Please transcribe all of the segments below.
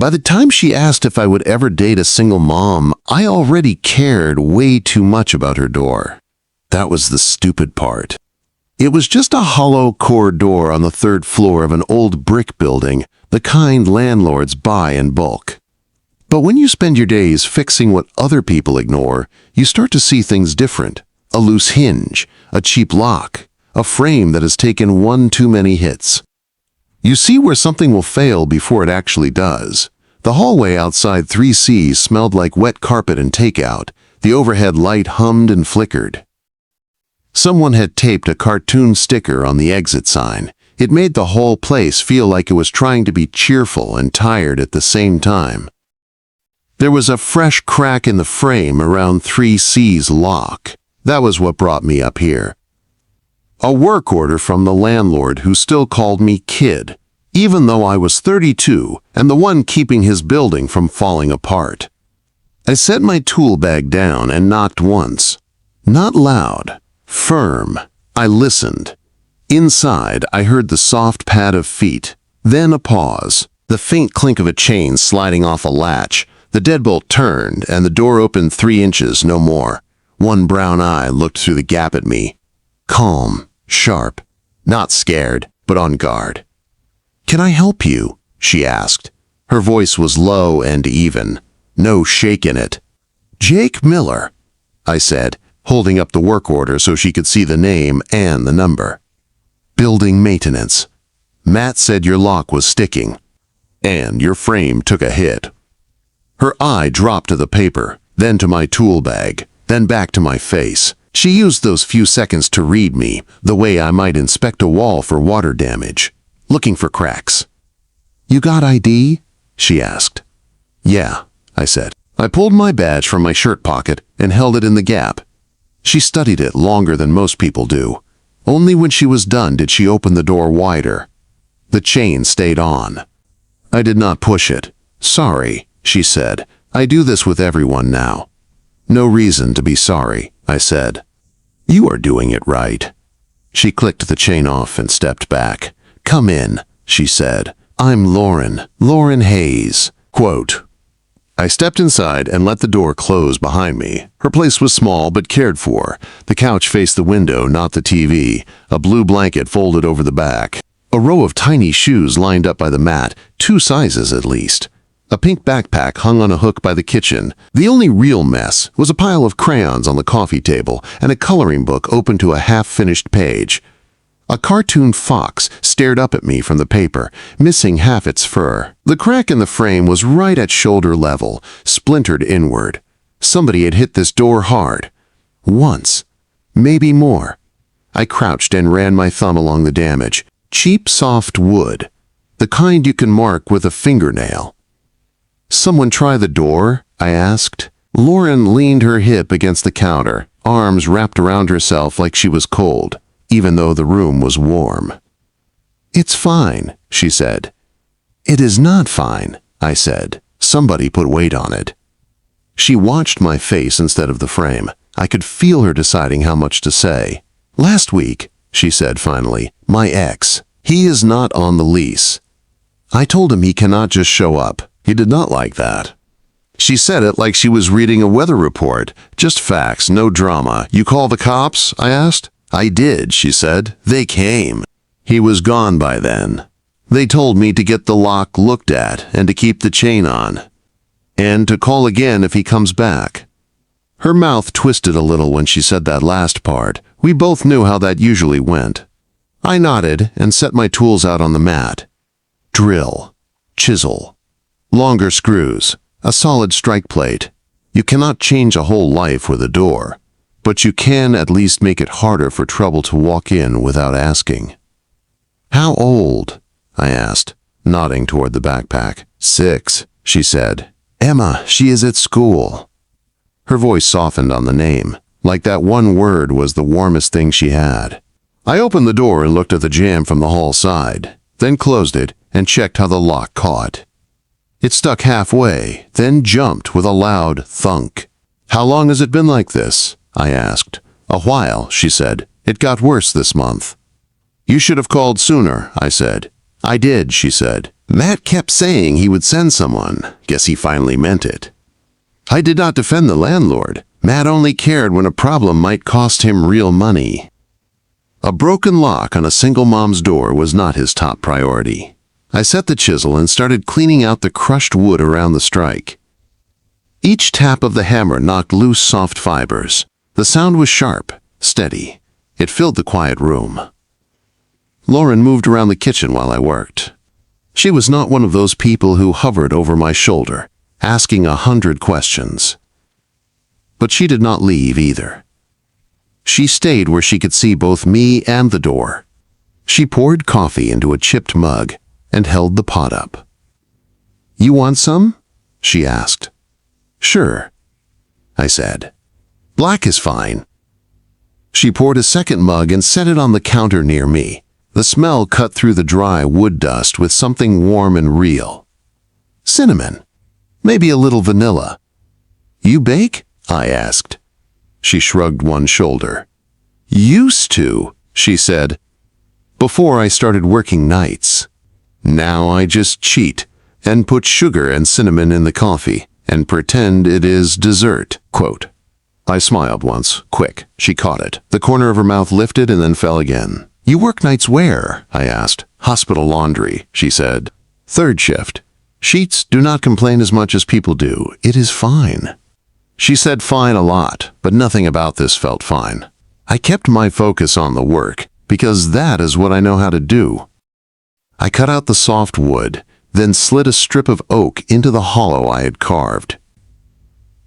By the time she asked if I would ever date a single mom, I already cared way too much about her door. That was the stupid part. It was just a hollow core door on the third floor of an old brick building, the kind landlords buy in bulk. But when you spend your days fixing what other people ignore, you start to see things different. A loose hinge, a cheap lock, a frame that has taken one too many hits. You see where something will fail before it actually does. The hallway outside 3C's smelled like wet carpet and takeout. The overhead light hummed and flickered. Someone had taped a cartoon sticker on the exit sign. It made the whole place feel like it was trying to be cheerful and tired at the same time. There was a fresh crack in the frame around 3C's lock. That was what brought me up here. A work order from the landlord who still called me kid, even though I was 32 and the one keeping his building from falling apart. I set my tool bag down and knocked once. Not loud. Firm. I listened. Inside, I heard the soft pad of feet, then a pause, the faint clink of a chain sliding off a latch. The deadbolt turned, and the door opened 3 inches, no more. One brown eye looked through the gap at me. Calm, sharp, not scared, but on guard. "Can I help you?" she asked. Her voice was low and even, no shake in it. "Jake Miller," I said, holding up the work order so she could see the name and the number. "Building maintenance. Matt said your lock was sticking, and your frame took a hit." Her eye dropped to the paper, then to my tool bag, then back to my face. She used those few seconds to read me, the way I might inspect a wall for water damage, looking for cracks. "You got ID?" she asked. "Yeah," I said. I pulled my badge from my shirt pocket and held it in the gap. She studied it longer than most people do. Only when she was done did she open the door wider. The chain stayed on. I did not push it. "Sorry," she said. "I do this with everyone now." "No reason to be sorry," I said. "You are doing it right." She clicked the chain off and stepped back. "Come in," she said. "I'm Lauren Hayes." Quote. I stepped inside and let the door close behind me. Her place was small but cared for. The couch faced the window, not the TV. A blue blanket folded over the back. A row of tiny shoes lined up by the mat, 2 sizes at least. A pink backpack hung on a hook by the kitchen. The only real mess was a pile of crayons on the coffee table and a coloring book open to a half-finished page. A cartoon fox stared up at me from the paper, missing half its fur. The crack in the frame was right at shoulder level, splintered inward. Somebody had hit this door hard. Once. Maybe more. I crouched and ran my thumb along the damage. Cheap, soft wood. The kind you can mark with a fingernail. "Someone try the door?" I asked. Lauren leaned her hip against the counter, arms wrapped around herself like she was cold, even though the room was warm. "It's fine," she said. "It is not fine," I said. Somebody put weight on it. She watched my face instead of the frame. I could feel her deciding how much to say. "Last week," she said finally, "my ex. He is not on the lease. I told him he cannot just show up. He did not like that." She said it like she was reading a weather report. Just facts, no drama. "You call the cops?" I asked. "I did," she said. "They came. He was gone by then. They told me to get the lock looked at and to keep the chain on. And to call again if he comes back." Her mouth twisted a little when she said that last part. We both knew how that usually went. I nodded and set my tools out on the mat. Drill. Chisel. Longer screws. A solid strike plate. You cannot change a whole life with a door, but you can at least make it harder for trouble to walk in without asking. "How old?" I asked, nodding toward the backpack. "6, she said. "Emma, she is at school." Her voice softened on the name, like that one word was the warmest thing she had. I opened the door and looked at the jamb from the hall side, then closed it and checked how the lock caught. It stuck halfway, then jumped with a loud thunk. "How long has it been like this?" I asked. "A while," she said. "It got worse this month." "You should have called sooner," I said. I did, she said. Matt kept saying he would send someone. Guess he finally meant it. I did not defend the landlord. Matt only cared when a problem might cost him real money. A broken lock on a single mom's door was not his top priority. I set the chisel and started cleaning out the crushed wood around the strike. Each tap of the hammer knocked loose soft fibers. The sound was sharp, steady. It filled the quiet room. Lauren moved around the kitchen while I worked. She was not one of those people who hovered over my shoulder, asking 100 questions. But she did not leave either. She stayed where she could see both me and the door. She poured coffee into a chipped mug and held the pot up. "You want some?" she asked. "Sure," I said. "Black is fine." She poured a second mug and set it on the counter near me. The smell cut through the dry wood dust with something warm and real. Cinnamon. Maybe a little vanilla. "You bake?" I asked. She shrugged one shoulder. "Used to," she said, "before I started working nights. Now I just cheat and put sugar and cinnamon in the coffee and pretend it is dessert." Quote. I smiled once, quick. She caught it. The corner of her mouth lifted and then fell again. "You work nights where?" I asked. "Hospital laundry," she said. "Third shift. Sheets do not complain as much as people do. It is fine." She said fine a lot, but nothing about this felt fine. I kept my focus on the work, because that is what I know how to do. I cut out the soft wood, then slid a strip of oak into the hollow I had carved.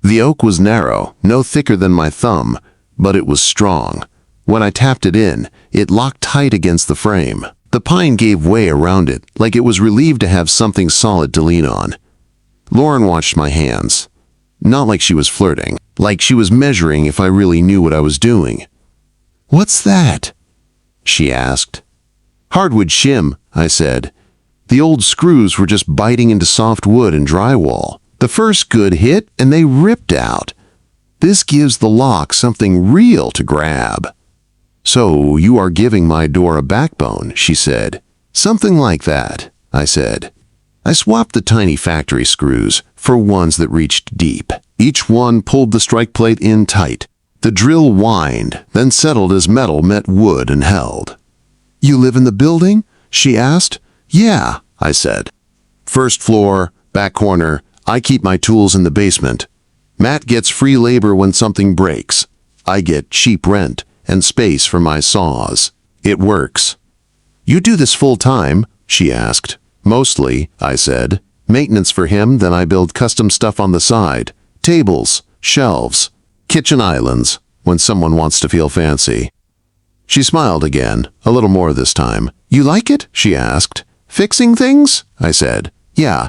The oak was narrow, no thicker than my thumb, but it was strong. When I tapped it in, it locked tight against the frame. The pine gave way around it, like it was relieved to have something solid to lean on. Lauren watched my hands. Not like she was flirting, like she was measuring if I really knew what I was doing. "What's that?" she asked. "Hardwood shim," I said. The old screws were just biting into soft wood and drywall. The first good hit, and they ripped out. This gives the lock something real to grab. "So you are giving my door a backbone," she said. "Something like that," I said. I swapped the tiny factory screws for ones that reached deep. Each one pulled the strike plate in tight. The drill whined, then settled as metal met wood and held. "You live in the building?" she asked. "Yeah," I said. "First floor, back corner. I keep my tools in the basement. Matt gets free labor when something breaks. I get cheap rent and space for my saws. It works." "You do this full time?" she asked. "Mostly," I said. "Maintenance for him, then I build custom stuff on the side. Tables, shelves, kitchen islands, when someone wants to feel fancy." She smiled again, a little more this time. "You like it?" she asked. "Fixing things?" I said. "Yeah,